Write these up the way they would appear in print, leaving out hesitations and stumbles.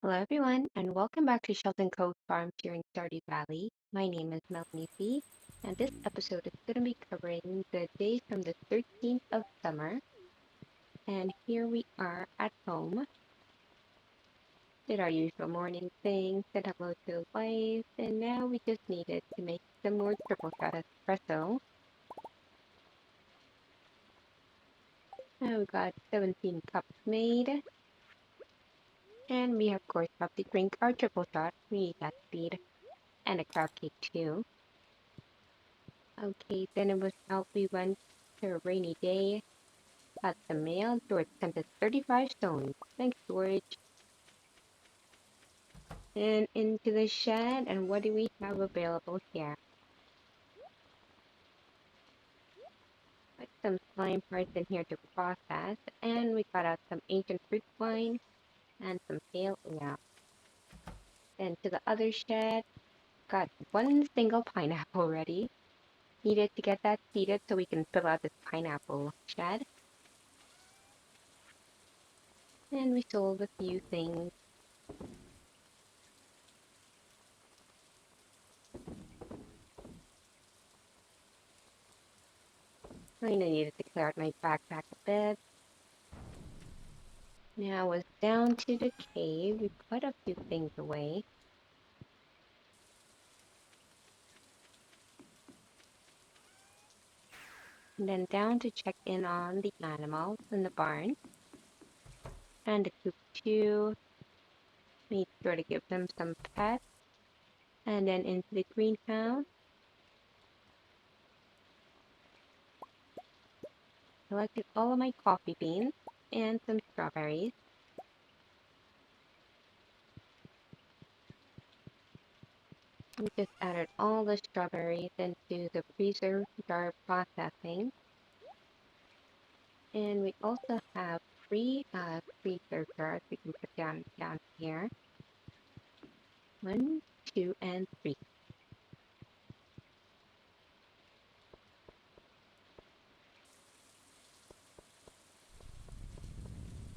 Hello everyone, and welcome back to Shelton Cove Farm here in Stardew Valley. My name is Melanie C, and this episode is going to be covering the day from the 13th of summer. And here we are at home. Did our usual morning thing, said hello to the wife, and now we just needed to make some more triple shot espresso. And we got 17 cups made, and we of course have to drink our triple shot. We need that speed, and a crab cake too. Okay, then it was out. We went to a rainy day. Got the mail. George sent us 35 stones. Thanks, George. And into the shed. And what do we have available here? Put some slime parts in here to process. And we got out some ancient fruit wine and some pale ale. Then to the other shed. Got one single pineapple ready. Needed to get that seeded so we can fill out this pineapple shed. And we sold a few things. I needed to clear out my backpack a bit. Now it's down to the cave. We put a few things away. And then down to check in on the animals in the barn. And the coop too. Made sure to give them some pets. And then into the greenhouse. Collected all of my coffee beans and some strawberries. We just added all the strawberries into the freezer jar processing. And we also have three freezer jars we can put down here. 1, 2, and 3.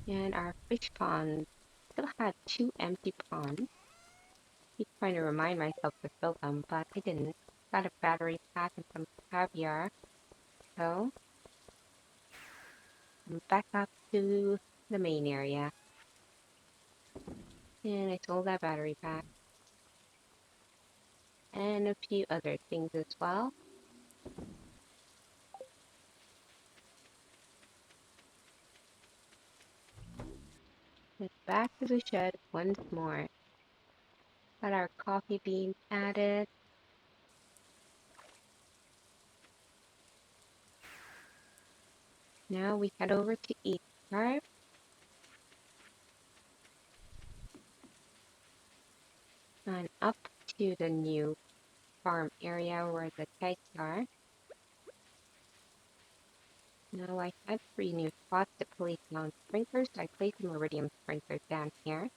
And our fish pond still had 2 empty ponds. Keep trying to remind myself to fill them, but I didn't. Got a battery pack and some caviar. So I'm back up to the main area. And I sold that battery pack. And a few other things as well. And back to the shed once more. Got our coffee beans added. Now we head over to eat Scarp and up to the new farm area where the kegs are. Now I had 3 new spots to place down sprinklers, so I placed some iridium sprinklers down here.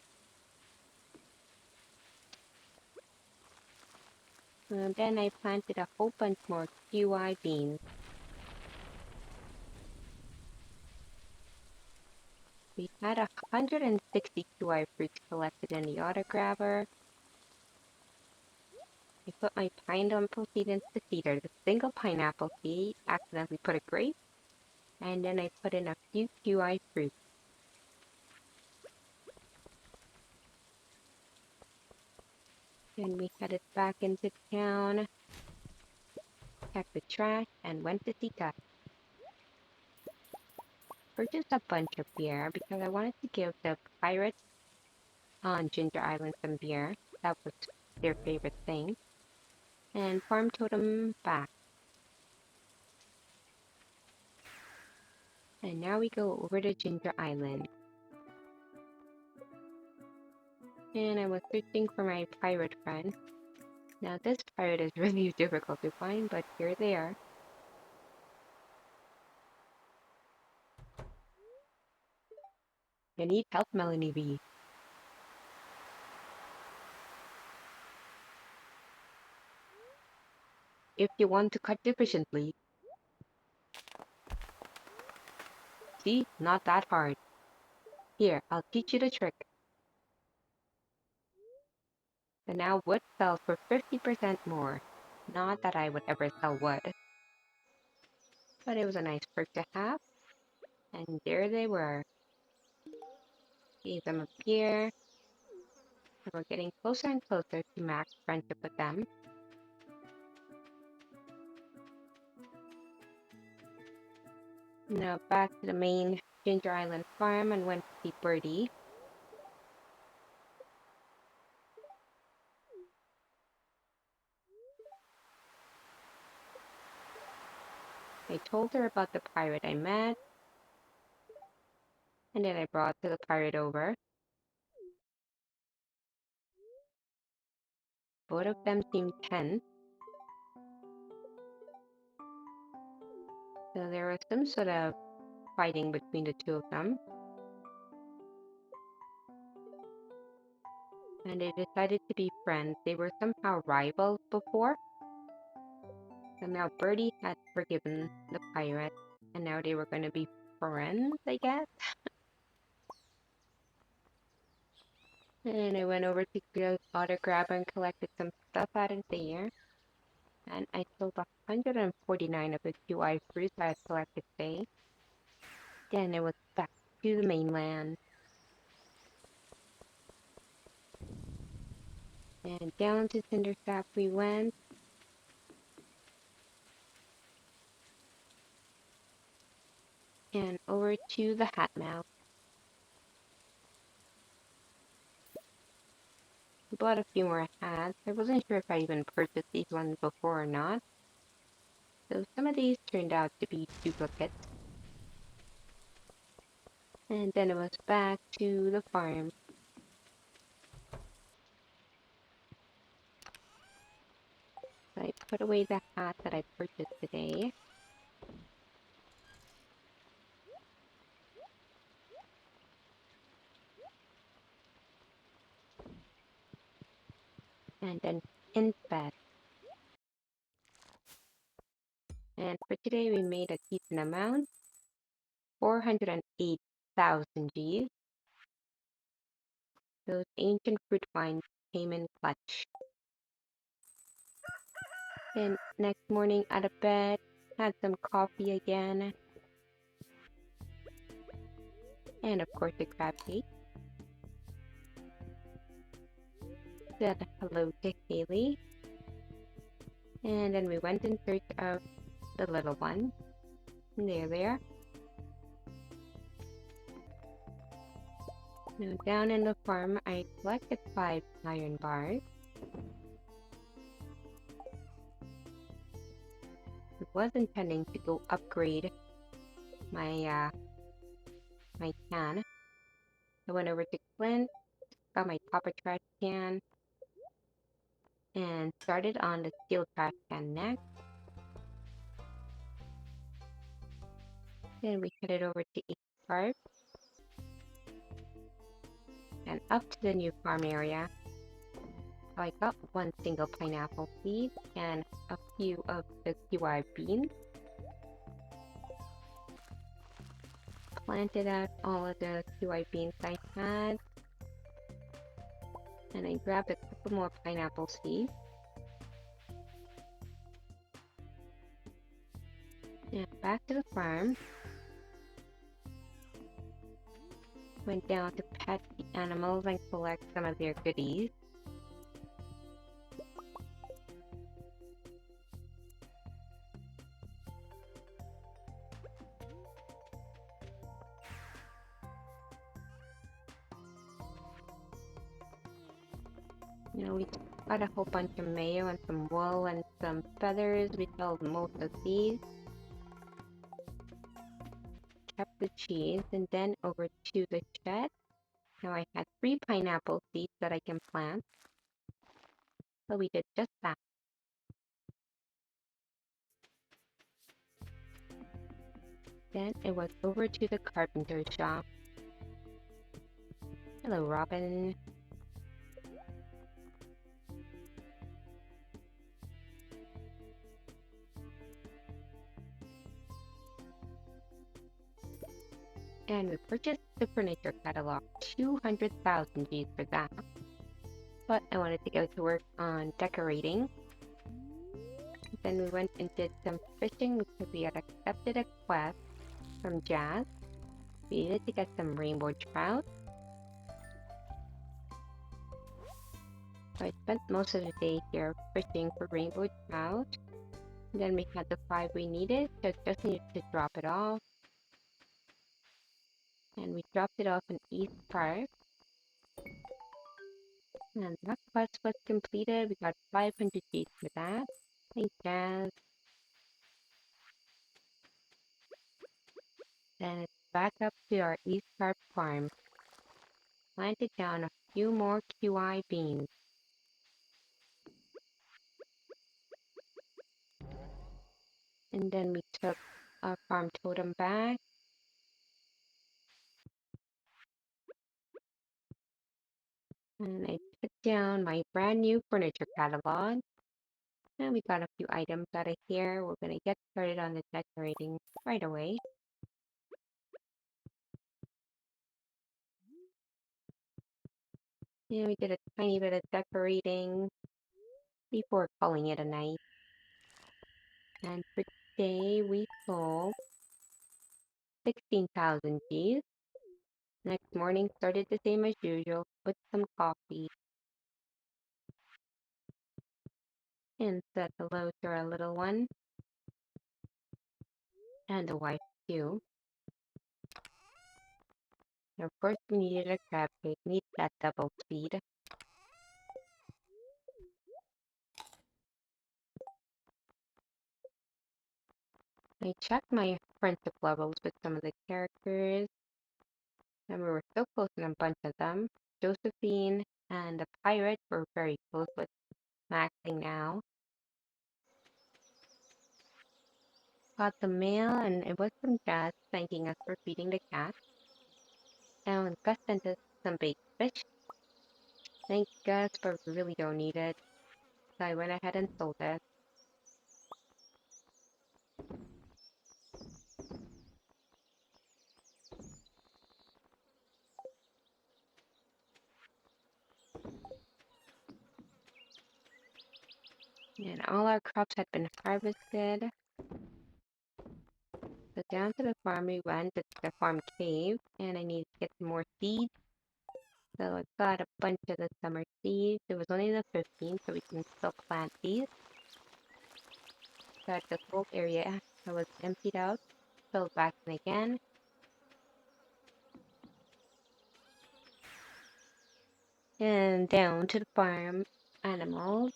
And then I planted a whole bunch more QI beans. We had 160 QI fruits collected in the autograbber. I put my pineapple seed into the seeder, the single pineapple seed, accidentally put a grape, and then I put in a few QI fruits. Then we headed back into town, checked the trash, and went to see Gus. Purchased a bunch of beer because I wanted to give the pirates on Ginger Island some beer. That was their favorite thing. And farm totem back. And now we go over to Ginger Island. And I was searching for my pirate friend. Now this pirate is really difficult to find, but here they are. You need help, Melanie B. If you want to cut efficiently. See, not that hard. Here, I'll teach you the trick. And now wood sells for 50% more. Not that I would ever sell wood, but it was a nice perk to have. And there they were. Gave them a beer, and we're getting closer and closer to max friendship with them. Now back to the main Ginger Island farm and went to see Birdie. I told her about the pirate I met, and then I brought the pirate over. Both of them seemed tense, so there was some sort of fighting between the two of them. And they decided to be friends. They were somehow rivals before. So now Birdie had forgiven the pirate, and now they were going to be friends, I guess. And I went over to the auto grab and collected some stuff out of there. And I sold 149 of the QI fruits I had collected today. Then it was back to the mainland. And down to Cinderstaff we went. And over to the Hat Mouth. Bought a few more hats. I wasn't sure if I even purchased these ones before or not. So some of these turned out to be duplicates. And then it was back to the farm. So I put away the hat that I purchased today. And then in bed. And for today we made a decent amount. 408,000 Gs. Those ancient fruit wines came in clutch. Then next morning out of bed, had some coffee again. And of course a crab cake. Said hello to Haley. And then we went in search of the little one. There they are. Now down in the farm, I collected 5 iron bars. I was intending to go upgrade my my can. I went over to Clint, got my copper trash can, and started on the steel trash can next. Then we headed over to Scarp and up to the new farm area. So I got one single pineapple seed and a few of the kiwi beans. Planted out all of the kiwi beans I had. And I grabbed a couple more pineapple seeds. And back to the farm. Went down to pet the animals and collect some of their goodies. You know, we got a whole bunch of mayo and some wool and some feathers. We sold most of these. Kept the cheese and then over to the shed. Now I had 3 pineapple seeds that I can plant. So we did just that. Then it was over to the carpenter shop. Hello, Robin. And we purchased the furniture catalog. 200,000 Gs for that. but I wanted to go to work on decorating. Then we went and did some fishing because we had accepted a quest from Jazz. We needed to get some rainbow trout. So I spent most of the day here fishing for rainbow trout. And then we had the 5 we needed, so just needed to drop it off. And we dropped it off in East Park. And that quest was completed. We got 500 G's for that. Thanks, Jazz. Then it's back up to our East Scarp farm. Planted down a few more QI beans. And then we took our farm totem back. And I took down my brand new furniture catalog. And we got a few items out of here. We're going to get started on the decorating right away. And we did a tiny bit of decorating before calling it a night. And for today, we sold 16,000 G's. Next morning started the same as usual with some coffee. And said hello to our little one. And the wife too. And of course we needed a crab cake. Need that double speed. I checked my friendship levels with some of the characters. And we were so close in a bunch of them. Josephine and the pirate were very close with maxing now. Got the mail and it was from Jazz thanking us for feeding the cat. And Gus sent us some baked fish. Thank Gus, but we really don't need it. So I went ahead and sold it. And all our crops had been harvested. So down to the farm we went. It's the farm cave. And I needed to get some more seeds. So I got a bunch of the summer seeds. It was only the 15th, so we can still plant these. Got the whole area that was emptied out, filled back in again. And down to the farm animals.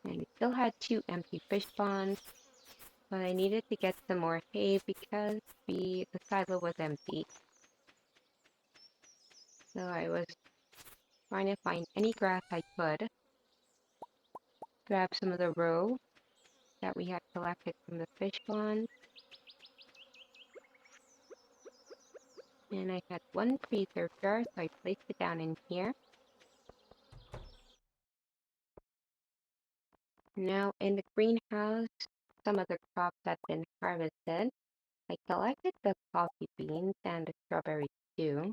And we still had 2 empty fish ponds. But I needed to get some more hay because the silo was empty. So I was trying to find any grass I could. Grab some of the roe that we had collected from the fish pond. And I had 1 freezer jar, so I placed it down in here. Now in the greenhouse, some of the crops had been harvested. I collected the coffee beans and the strawberries too.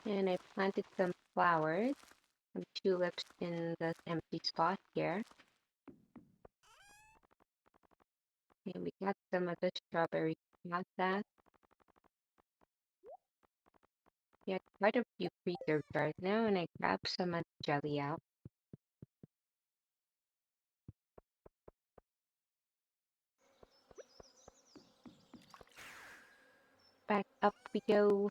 And I planted some flowers, some tulips in this empty spot here. And we got some of the strawberry process. We had quite a few preserved jars now, and I grabbed some of the jelly out. Back up we go.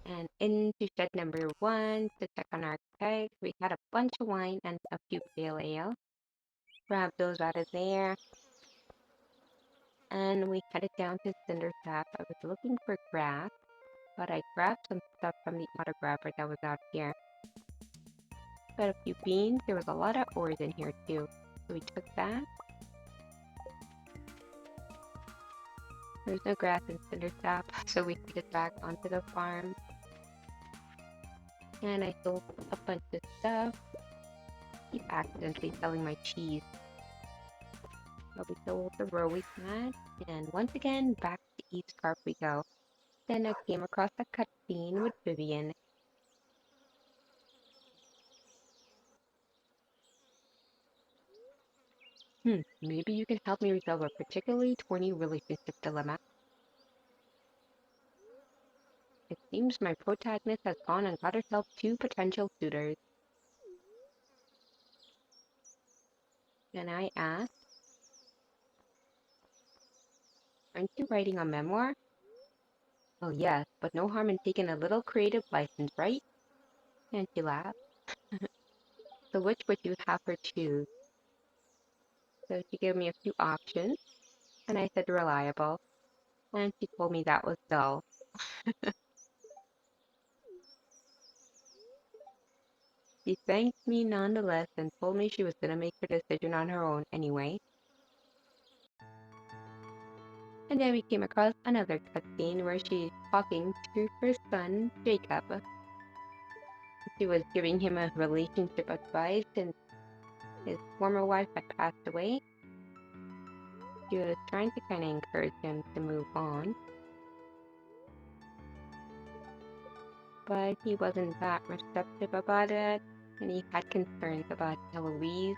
And into shed number 1 to check on our kegs. We had a bunch of wine and a few pale ale. Grab those out of there. And we headed down to Cinder Tap. I was looking for grass, but I grabbed some stuff from the auto grabber that was out here. Got a few beans. There was a lot of ores in here too. So we took that. There's no grass in Cinder Tap, so we headed back onto the farm. And I sold a bunch of stuff. keep accidentally selling my cheese. So we sold the row we had, and once again, back to East Scarp we go. Then I came across a cutscene with Vivienne. Maybe you can help me resolve a particularly thorny relationship dilemma. It seems my protagonist has gone and got herself two potential suitors. And I asked, aren't you writing a memoir? Well, yes, but no harm in taking a little creative license, right? And she laughed. So which would you have her choose? So she gave me a few options, and I said reliable, and she told me that was dull. She thanked me nonetheless and told me she was going to make her decision on her own anyway. And then we came across another cutscene where she's talking to her son, Jacob. She was giving him a relationship advice since his former wife had passed away. She was trying to kind of encourage him to move on, but he wasn't that receptive about it, and he had concerns about Eloise.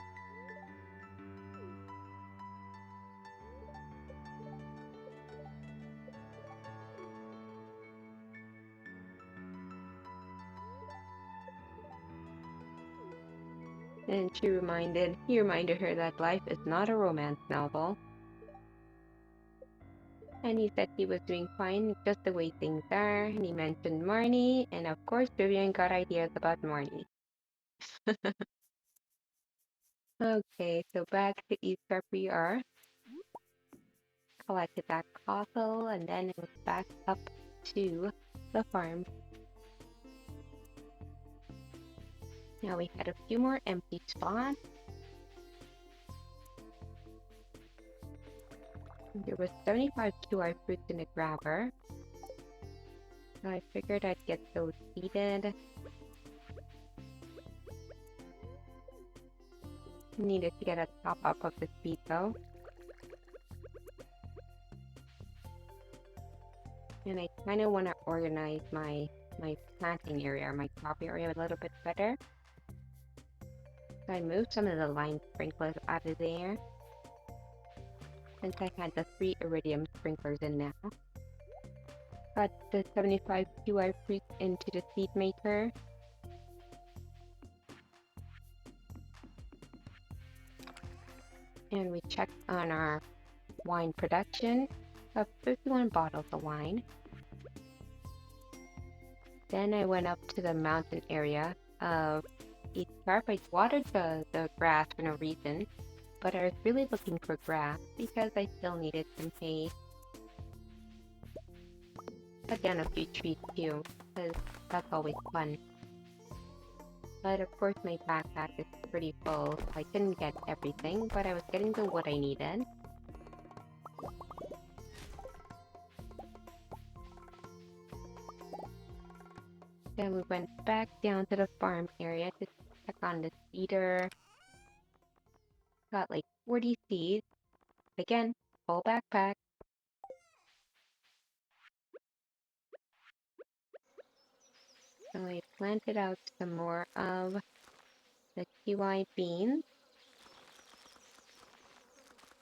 And he reminded her that life is not a romance novel. And he said he was doing fine just the way things are. And he mentioned Marnie, and of course Vivienne got ideas about Marnie. Okay, so back to Eastgard we are. Collected that castle, and then it was back up to the farm. Now we had a few more empty spots. There was 75 kiwi fruits in the grabber. So I figured I'd get those seeded. Needed to get a top up of the seed though. And I kind of want to organize my planting area, my crop area a little bit better. So I moved some of the line sprinklers out of there, since I had the 3 iridium sprinklers in now. Got the 75 kiwi fruits into the seed maker. And we checked on our wine production of 51 bottles of wine. Then I went up to the mountain area of East Scarp. I watered the grass for no reason, but I was really looking for grass because I still needed some hay. Cut down a few trees too, because that's always fun. But of course my backpack is pretty full, so I couldn't get everything, but I was getting the wood I needed. Then we went back down to the farm area to check on the cedar. Got like 40 seeds. Again, full backpack. So I planted out some more of the kiwi beans.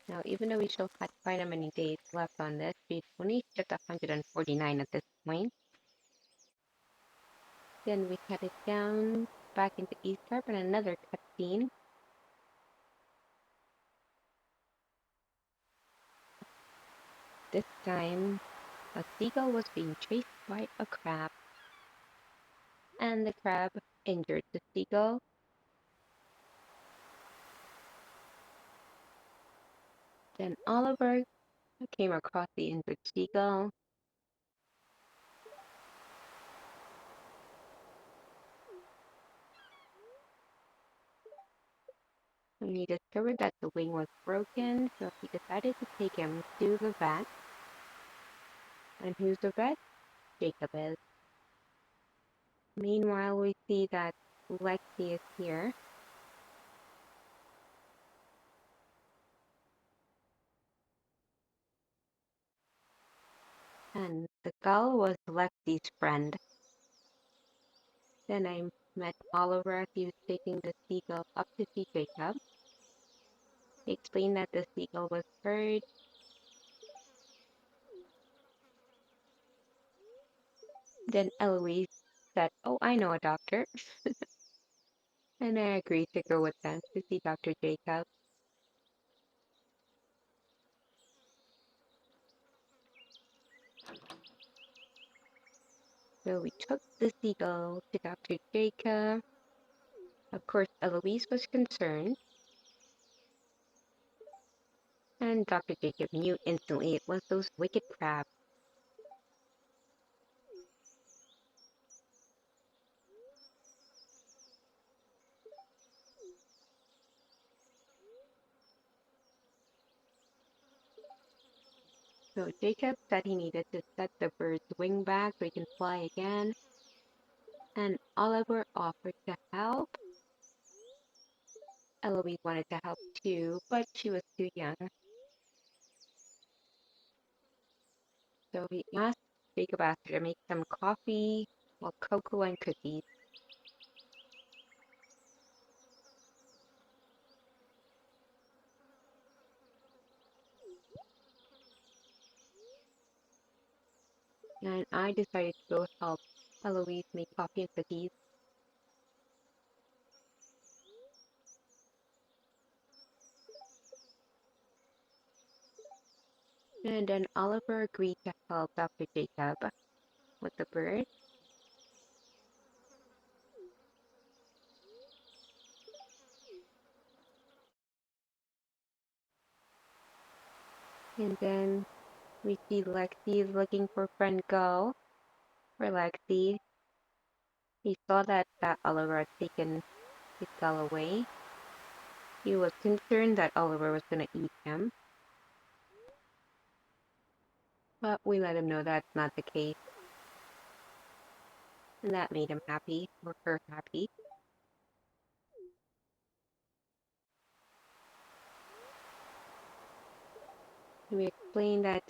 Now, even though we still had quite a many days left on this, we've only shipped 149 at this point. Then we headed down back into East Scarp and another cutscene. This time, a seagull was being chased by a crab, and the crab injured the seagull. Then Oliver came across the injured seagull. And he discovered that the wing was broken, so he decided to take him to the vet. And who's the vet? Jacob is. Meanwhile, we see that Lexi is here. the gull was Lexi's friend. Then I met Oliver as he was taking the seagull up to see Jacob. He explained that the seagull was hurt. Then Eloise said, "Oh, I know a doctor." And I agreed to go with them to see Dr. Jacob. So we took the seagull to Dr. Jacob. Of course, Eloise was concerned, and Dr. Jacob knew instantly it was those wicked crabs. So Jacob said he needed to set the bird's wing back so he can fly again, and Oliver offered to help. Eloise wanted to help too, but she was too young. So he asked Jacob after to make some coffee, well, cocoa and cookies. And I decided to go help Eloise make coffee and cookies. And then Oliver agreed to help Dr. Jacob with the bird. And then we see Lexi is looking for friend Gull. For Lexi, he saw that Oliver had taken his Gull away. He was concerned that Oliver was going to eat him. But we let him know that's not the case. And that made him happy, or her happy. And we explained that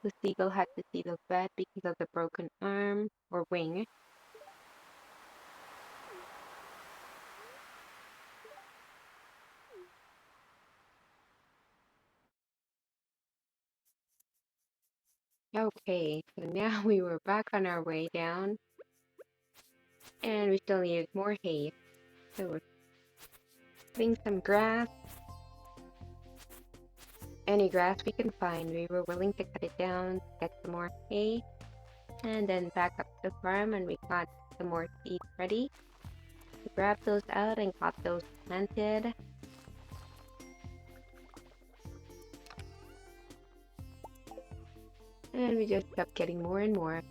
the seagull had to see the vet because of the broken arm or wing. Okay, so now we were back on our way down, and we still needed more hay. So we're putting some grass, any grass we can find. We were willing to cut it down, get some more hay, and then back up to the farm, and we got some more seeds ready. We grabbed those out and got those planted. And we just kept getting more and more.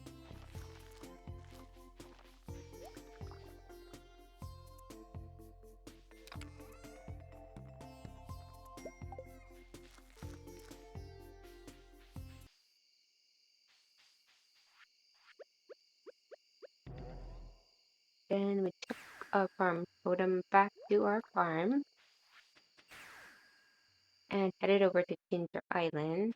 Then we took a farm totem back to our farm and headed over to Ginger Island.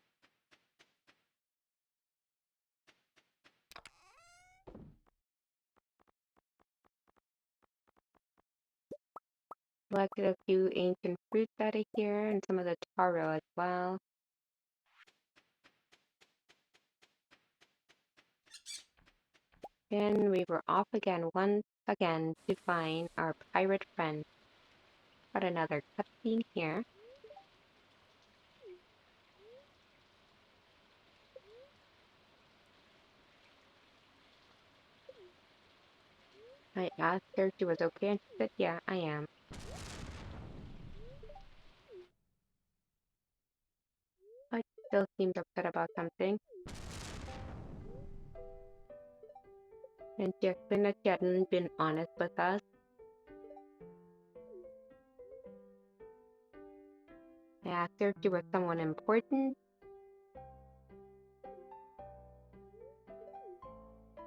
Collected a few ancient fruits out of here and some of the taro as well. Then we were off again once again to find our pirate friend. Got another cutscene here. I asked her if she was okay and she said, "Yeah, I am." But she still seemed upset about something. And she explained that she hadn't been honest with us. I asked her if she was someone important.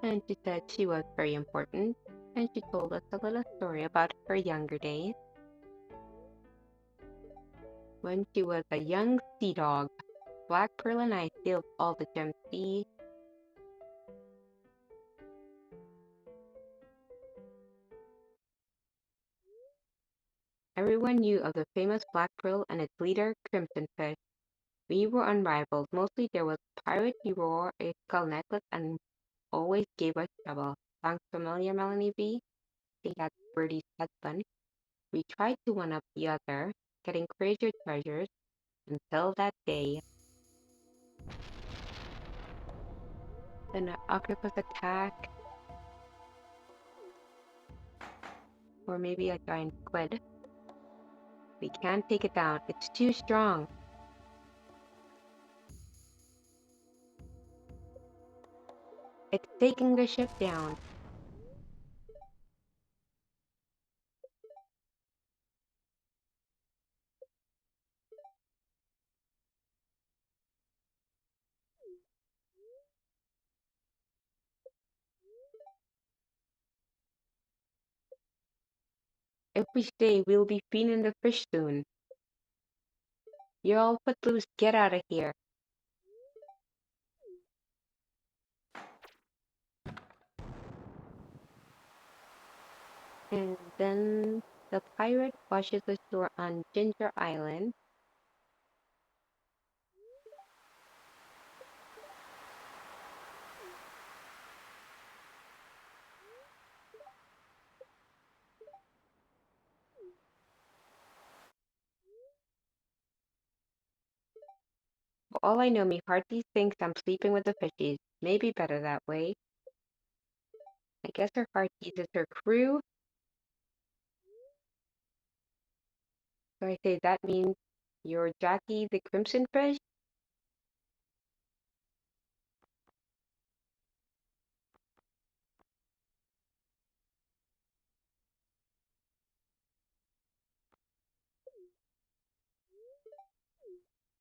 And she said she was very important. And she told us a little story about her younger days. When she was a young sea dog, Black Pearl and I sailed all the Gem Sea. Everyone knew of the famous Black Pearl and its leader, Crimson Fish. We were unrivaled. Mostly there was a pirate, he wore a skull necklace and always gave us trouble. Sounds familiar, Melanie V? Think that's Birdie's husband. We tried to one up the other, getting crazier treasures, until that day. Then an octopus attack, or maybe a giant squid. We can't take it down. It's too strong. It's taking the ship down. If we stay, we'll be feeding the fish soon. You're all footloose. Get out of here. And then the pirate washes ashore on Ginger Island. For all I know, me hardly thinks I'm sleeping with the fishies. Maybe better that way. I guess her heart teases her crew. So I say that means you're Jackie the Crimson Fish?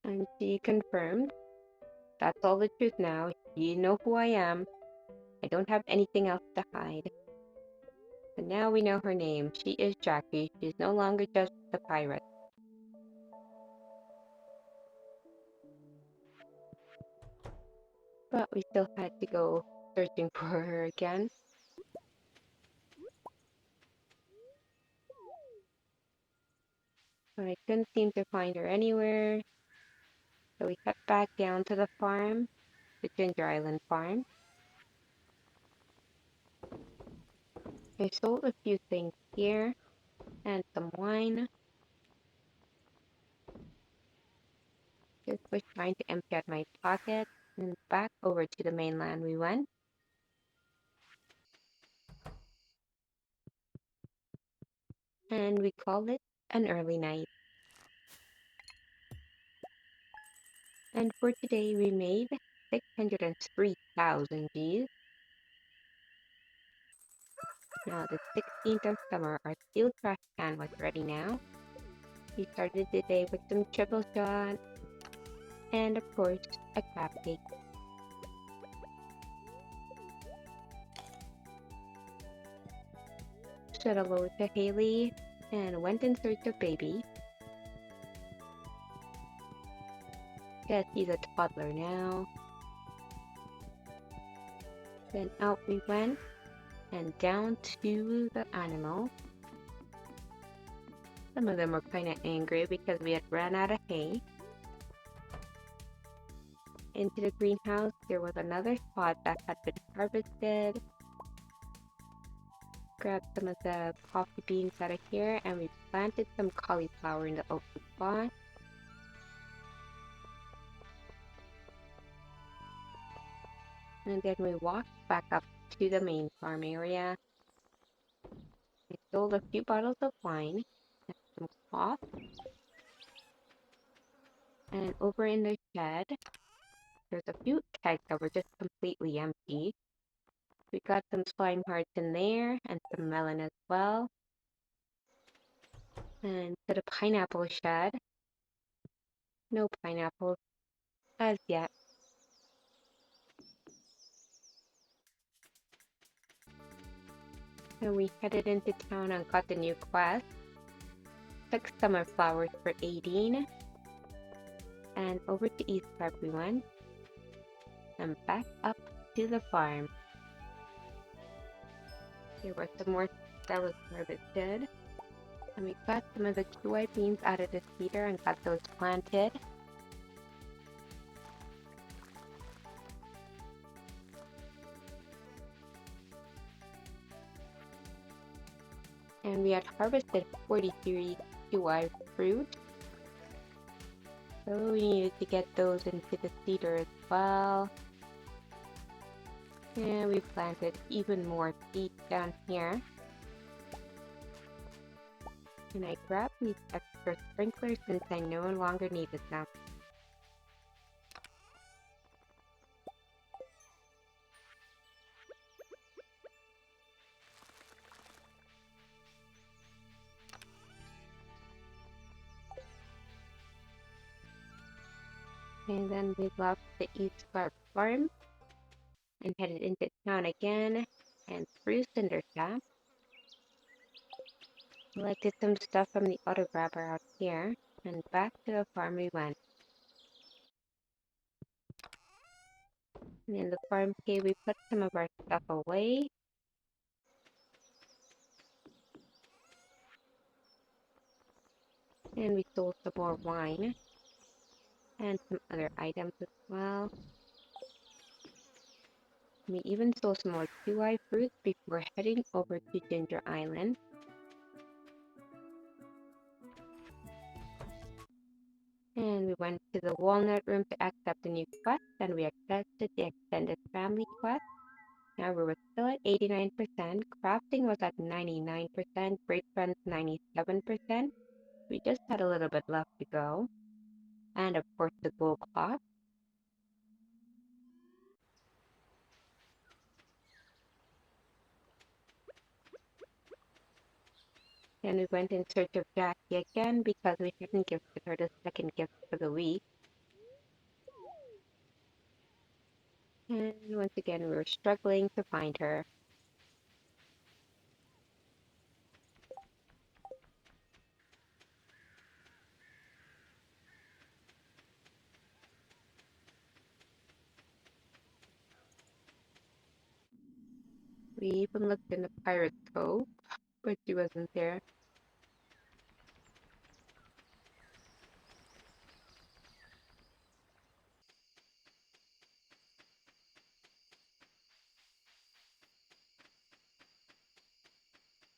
And she confirmed. That's all the truth now. You know who I am. I don't have anything else to hide. But now we know her name. She is Jackie. She's no longer just the pirate. But we still had to go searching for her again. But I couldn't seem to find her anywhere. So we cut back down to the farm, the Ginger Island farm. I sold a few things here and some wine. Just was trying to empty out my pocket, and back over to the mainland we went. And we called it an early night. And for today we made 603,000 G's. Now the 16th of summer, our steel trash can was ready now. We started the day with some triple shot and of course a crab cake. Said hello to Haley and went in search of baby. Guess he's a toddler now. Then out we went and down to the animals. Some of them were kind of angry because we had ran out of hay. Into the greenhouse, there was another spot that had been harvested. Grabbed some of the coffee beans out of here and we planted some cauliflower in the open spot. And then we walked back up to the main farm area. We sold a few bottles of wine and some cloth. And over in the shed, there's a few kegs that were just completely empty. We got some slime hearts in there and some melon as well. And to the pineapple shed, no pineapples as yet. And we headed into town and got the new quest. Took summer flowers for 18. And over to East Scarp we went. And back up to the farm. There were some more that was harvested. And we got some of the QI beans out of the cedar and got those planted. And we had harvested 43 QI fruit. So we needed to get those into the cedar as well. And we planted even more seeds down here. And I grabbed these extra sprinklers since I no longer needed them. And then we left the East Scarp farm and headed into town again and through Cindershop. Collected some stuff from the auto grabber out here and back to the farm we went. And in the farm cave we put some of our stuff away. And we sold some more wine and some other items as well. We even sold some more QI fruits before heading over to Ginger Island. And we went to the Walnut Room to accept a new quest, and we accepted the Extended Family quest. Now we were still at 89%, crafting was at 99%, Great Friends 97%. We just had a little bit left to go. And of course the Gull clock. And we went in search of Jackie again because we hadn't gifted her the second gift for the week. And once again, we were struggling to find her. We even looked in the Pirate's Cove, but she wasn't there.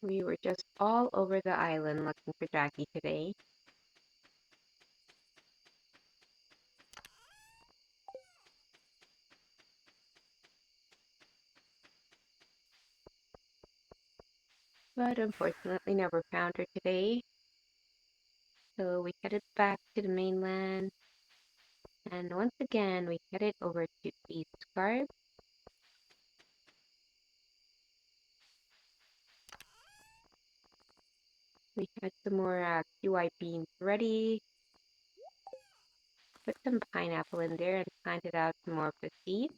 We were just all over the island looking for Jackie today. But unfortunately never found her today. So we headed back to the mainland. And once again, we headed over to East Scarp. We had some more QI beans ready. Put some pineapple in there and planted out some more of the seeds.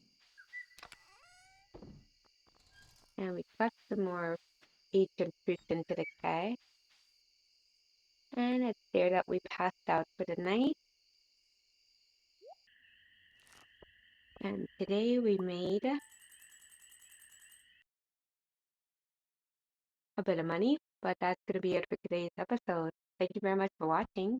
And we got some more ancient fruits into the keg. And it's there that we passed out for the night. And today we made a bit of money, but that's going to be it for today's episode. Thank you very much for watching.